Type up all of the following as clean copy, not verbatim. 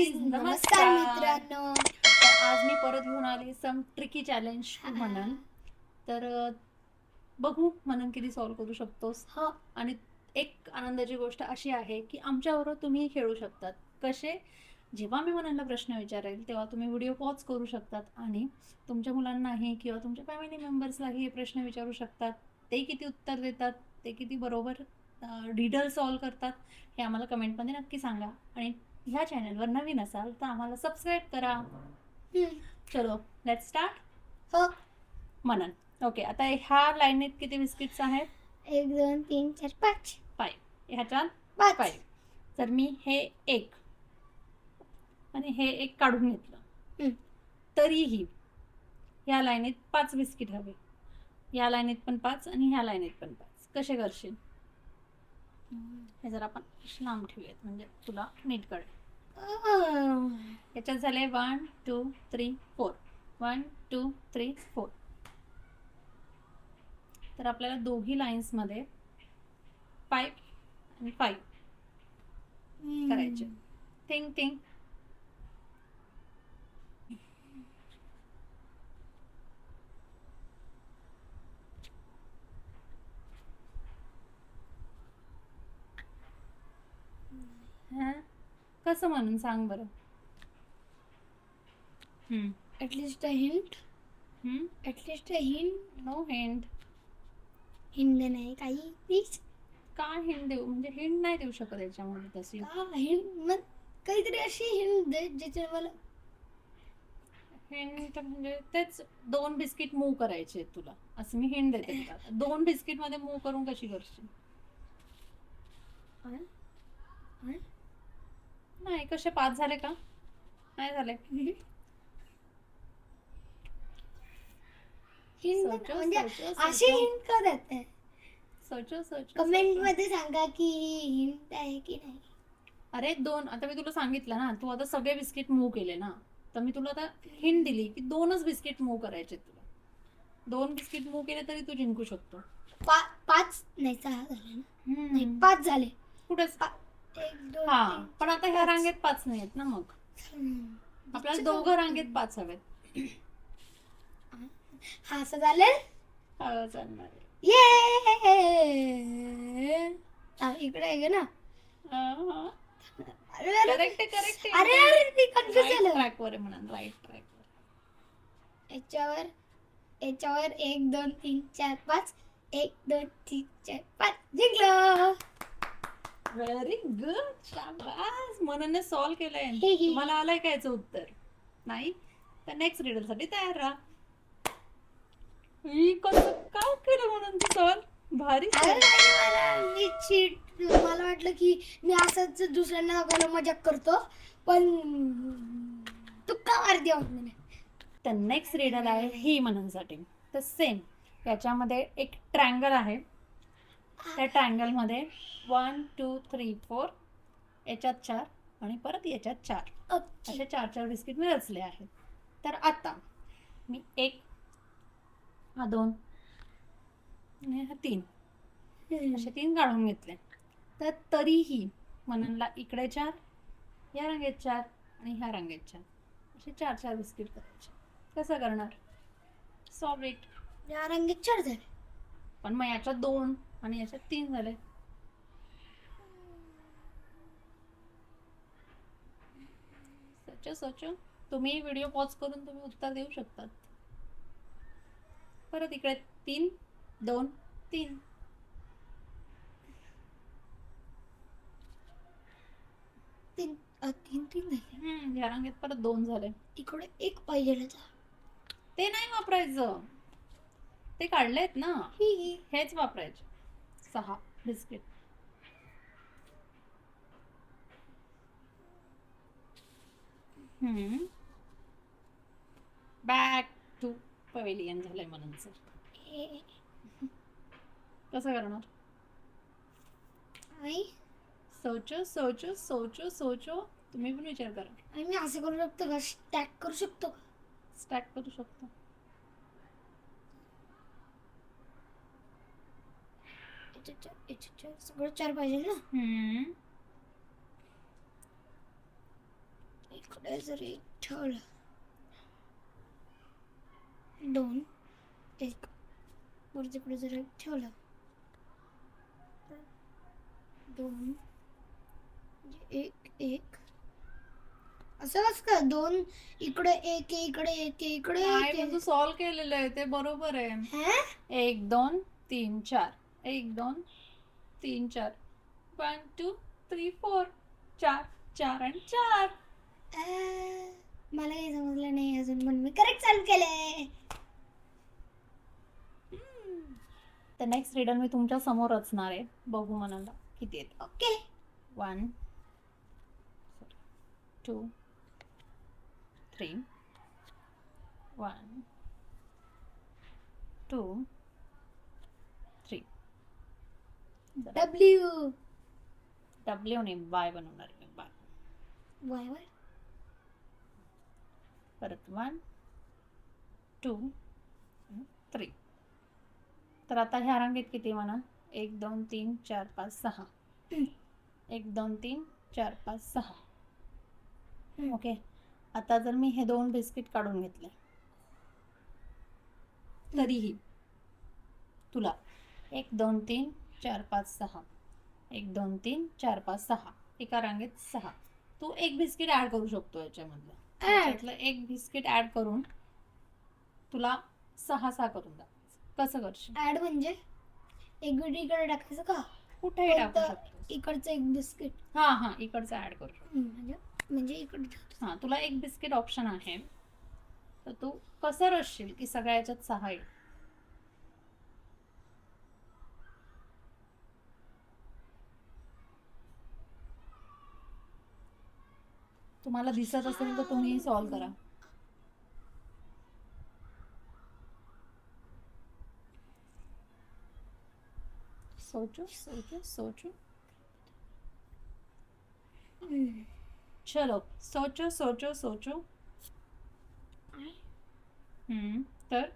Guys नमस्कार मित्रांनो. तर आज मी परत घेऊन आली सम ट्रिकी चॅलेंज म्हणून. तर बघू म्हणून किती सॉल्व्ह करू शकतोस. आणि एक आनंदाची गोष्ट अशी आहे की आमच्याबरोबर तुम्ही खेळू शकतात. कसे? जेव्हा मी मनाला प्रश्न विचारेल तेव्हा तुम्ही व्हिडिओ पॉज करू शकतात आणि तुमच्या मुलांनाही किंवा तुमच्या फॅमिली मेंबर्सलाही हे प्रश्न विचारू शकतात. ते किती उत्तर देतात, ते किती बरोबर डिटेल सॉल्व्ह करतात, हे आम्हाला कमेंटमध्ये नक्की सांगा. आणि ह्या चॅनलवर नवीन असाल तर आम्हाला सबस्क्राईब करा. चलो लेट्स स्टार्ट. हो. मनन. ओके, आता ह्या लाईनीत किती बिस्किट्स आहेत? 1 2 3 4 5 5. ह्याच्यात 5. 5. तर मी हे एक आणि हे एक काढून घेतलं. तरीही ह्या लाईनीत 5 बिस्किट हवे. ह्या लाईनीत पण 5 आणि ह्या लाईनीत पण 5. कसे करशील? हे जर आपण लांब ठेवूयात म्हणजे तुला नीट कळेल. याच्यात झाले 1 2 3 4. 1 2 3 4. तर आपल्याला दोघी लाईन्स मध्ये 5 आणि 5 करायचे. Think think. कसं म्हणून सांग बरं. At least a hint. At least a hint. No hint. Hint नाही काही प्लीज. का हिंट देऊ? म्हणजे हिंट नाही देऊ शकत याच्यामध्ये तशी. का हिंट? मग काहीतरी अशी हिंट दे ज्याच्या मला हिंट म्हणजे तेच 2 बिस्किट मूव करायचे तुला, असं मी हिंट देते तुला. 2 बिस्किट मध्ये मूव करून कशी करशील? नाही. कसे 5 झाले का? नाही झाले. हिंट म्हणजे अशी हिंट का देते? सोचो. कमेंट मध्ये सांगा की हिंट आहे की नाही. अरे 2, आता मी तुला सांगितलं ना, तू आता सगळे बिस्किट मूव केले ना, तर मी तुला आता हिंट दिली की 2च बिस्किट मूव करायचे तुला. 2 बिस्किट मूव केले तरी तू जिंकू शकतो. 5 नाही 6 झाले ना. नाही 5 झाले. कुठे? 1 2 हा, 3 पण आता ह्या रांगेत 5 नाही आहेत ना. मग आपल्याला दोघं रांगेत 5 हवेत. हा असं झालं. चालणार. ये इकडे आहे ना. करेक्ट. अरे मी कन्फ्युज झालो. ट्रॅकवर आहे म्हणा, राईट ट्रॅकवर. याच्यावर 1 2 3 4 5. 1 2 3 4 5 जिंकलो. Very good. शाबास. मनने सॉल्व केलंय. तुम्हाला आलंय का याचं उत्तर? नाही तर नेक्स्ट रीडर साठी तयार राहा. कसं काय केलं म्हणून तू सॉल्व? भारी. मी चीट. मला वाटलं की मी असंच दुसऱ्यांना दाखवायला मजाक करतो, पण तुक्का मारती वाटलं. तर नेक्स्ट रीडर आहे ही मननसाठी. तर सेम याच्यामध्ये एक ट्रँगल आहे. त्या ट्रँगल मध्ये 1 2 3 4, याच्यात 4 आणि परत याच्यात 4, असे 4 बिस्किट मी रचले आहेत. तर आता मी 1, हा 2 आणि हा 3 असे 3 काढून घेतले. तर तरीही मननला इकडे 4, या रांगेत 4 आणि ह्या रांगेत 4, असे 4 बिस्किट करायचे. कसं करणार? Solve it. या रंगीत 4 झाले, पण मग याच्यात 2 आणि याच्यात 3 झाले. सोचो. तुम्ही व्हिडिओ पॉज करून तुम्ही उत्तर देऊ शकतात. परत इकडे 3 2 3. तीन झाले. या रांगेत परत 2 झाले. इकडे 1 पाहिजे. ते नाही वापरायचं, ते काढलेत ना, हेच वापरायचे. 6 बिस्किट. बॅक टू पवेलियन झालंय म्हणून. सर कसं करणार? सोचो. तुम्ही पण विचार करा. मी असं करू शकतो का? स्टॅक करू शकतो का? स्टॅक करू शकतो. सगळं 4 पाहिजे ना. इकडे जर एक ठेवलं, 2 1 वर तिकडे जर एक ठेवलं, 2 1 1 असं कसं काय? 2 इकडे 1 इकडे 1 इकडे नाही, 1 पण तू सॉल्व केलेलं आहे ते बरोबर आहे. 1 2 3 4 1 2 3 4 1 2 3 4 4 4 आणि 4. मला काही समजलं नाही अजून, पण मी करेक्ट चालू केलंय. तर नेक्स्ट रिडल मी तुमच्या समोर रचणार आहे. बघू म्हणाला किती येत. ओके. 1 2 3 1 2 3. डब्ल्यू डब्ल्यू ने बाय बनवणार आहे मी. बाय. वाय वाय परत 1 2 3. तर आता ह्या रांगेत किती म्हणा? 1 2 3 4 5 6. 1 2 3 4 5 6. ओके. आता जर मी हे 2 बिस्किट काढून घेतले तरीही तुला 1 2 3 4 5 6 1 2 3 4 5 6 एका रांगेत 6. तू एक बिस्किट ऍड करू शकतो याच्यामधलं. याच्यातलं एक बिस्किट ऍड करून तुला 6 6 करून द्या. कसं करशील? ऍड म्हणजे एक बिट इकडे टाकायचं का? कुठेही टाकू कोणतं? शकतो. इकडचं एक बिस्किट. हा इकडचं ऍड करू शकतो. म्हणजे इकडे ठेवतो. हा, तुला एक बिस्किट ऑप्शन आहे, तर तू कसं रचशील की सगळ्या याच्यात 6 येईल? तुम्हाला दिसत असेल तर तुम्ही सॉल्व करा. सोचो सोचो सोचो. चलो सोचो सोचो सोचो. तर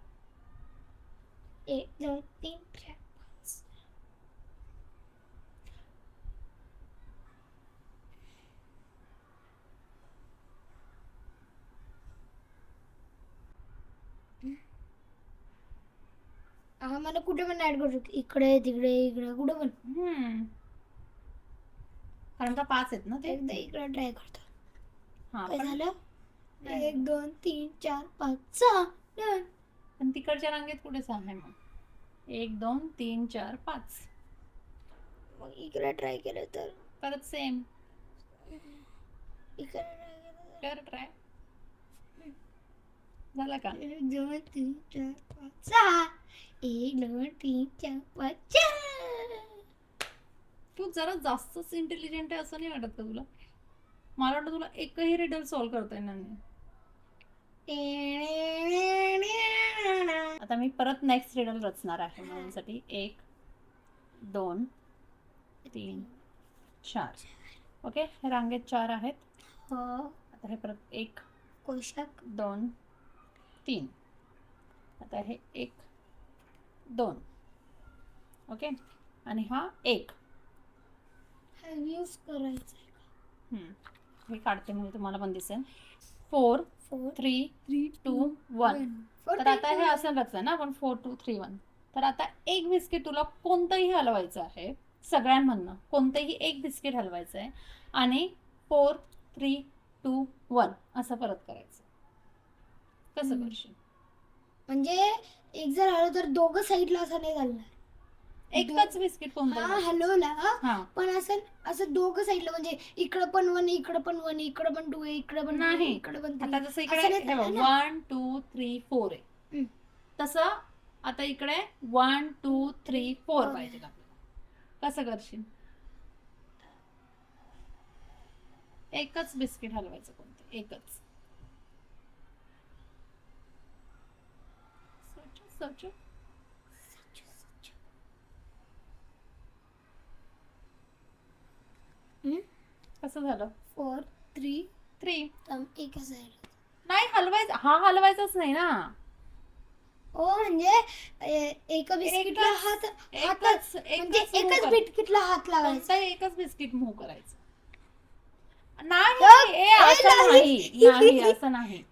1 2 3 4 5. हा, मला कुठे पण ऍड करू शकतो. इकडे तिकडे इकडे कुठे पण. कारण का 5 आहेत ना ते. एकदा इकडे ट्राय करतो. हा, काय पण झालं? 1 2 3 4 5 6. डन. पण तिकडच्या रांगेत कुठे 6 आहे मग? 1 2 3 4 5. मग इकडे ट्राय केलं तर परत सेम इकडे ट्राय केलं कर. ट्राय झाला का? 1 2 3 4 5 6. 1 2 3 4 5 6. तू जरा जास्तच इंटेलिजंट आहे असं नाही वाटत का तुला? मला वाटतं तुला एकही रिडल सॉल्व करता येणार नाही. आता मी परत नेक्स्ट रिडल रचणार आहे माझ्यासाठी. 1 2 3 4. ओके, हे रांगेत 4 आहेत. हो. आता हे परत 1 कोशक 2 3. आता हे 1 2. ओके, आणि हा 1. यूज करायचं. हे काढते म्हणजे तुम्हाला पण दिसेल. 4 3 2 1. तर आता हे असं रचलं ना आपण 4 2 3 1. तर आता एक बिस्किट तुला कोणतंही हलवायचं आहे, सगळ्यांमधनं कोणतंही एक बिस्किट हलवायचं आहे आणि 4 3 2 1 असं परत करायचं. कसं करशील? म्हणजे एक जर हळू तर दोघं साईडला असं नाही घालणार. एकच बिस्किट कोणतं? हलवला हा, पण असं असं दोघं साईडला, म्हणजे इकडं पण 1 इकडं पण 1 इकडं पण 2 इकडं पण 2 नाही. इकडं पण 3. आता जसं इकडे 1 2 3 4 आहे, तसं आता इकडे 1 2 3 4 पाहिजे आपल्याला. कसं करशील? एकच बिस्किट हलवायचं कोणतं? एकच. सोचो. कसं झालं? 4 3 3. एक साईड नाही हलवायचं. हा हलवायचाच नाही ना. ओ म्हणजे एका बिस्किटला हात म्हणजे एकच बिस्किटला हात लावायचा. एकच बिस्किट मूव्ह करायचं. नाही असं नाही नाही असं नाही.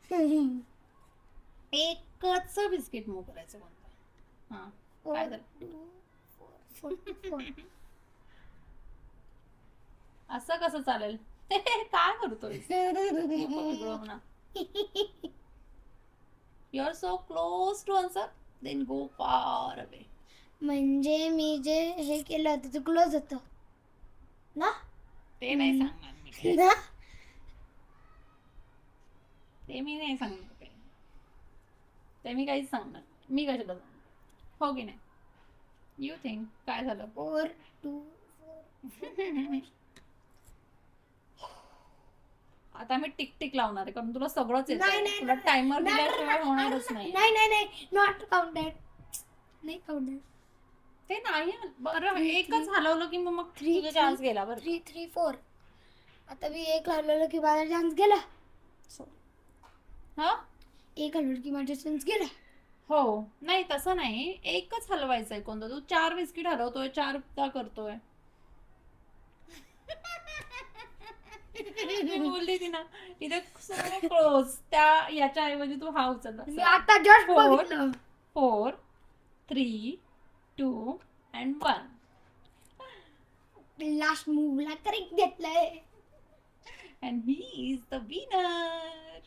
एकच बिस्किट मूव करायचं कोणतं. हा काय झालं? असं कसं चालेल? काय करतोय? You are so close to answer then go far away. म्हणजे मी जे हे केलं होतं ते क्लोज होतं ना. ते नाही सांगणार मी काही. ना? ते मी नाही सांगणार काही. ते मी काहीच सांगणार. मी कशाला सांगणार, हो की नाही? यू थिंक काय झालं? 4 2 4. आता मी टिक टिक लावणार आहे कारण तुला सगळंच नाही, येतं. नाही, तुला नाही, टायमर नाही, दिल्याशिवाय नाही, होणारच नाही. नाही नॉट काउंटेड. नाही काउंटेड. ते नाही बरं एकच हलवलं की मग Three, तुझा चान्स गेला बरं. 3 3 4. आता मी एक हलवलं की माझा चान्स गेला. हा एक हलवलं की माझा चान्स गेला. हो नाही तसं नाही, एकच हलवायचंय कोणतं. तू 4 बिस्किट हलवतोय, 4दा करतोय. मी बोलली ती ना इथे क्लोज त्या याच्या ऐवजी तू हा उचलला. मी आता जस्ट Four. बघितलं. 4 3 2 and 1. लास्ट मूवला करेक्ट घेतलंय. And he is the winner.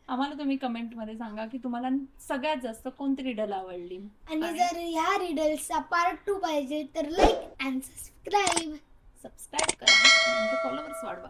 आम्हाला तुम्ही कमेंट मध्ये सांगा की तुम्हाला सगळ्यात जास्त कोणती रिडल आवडली. आणि जर ह्या रिडल्सचा पार्ट 2 पाहिजे तर लाईक अँड सबस्क्राईब सबस्क्राईब करा आणि फॉलोअर्स वाढवा.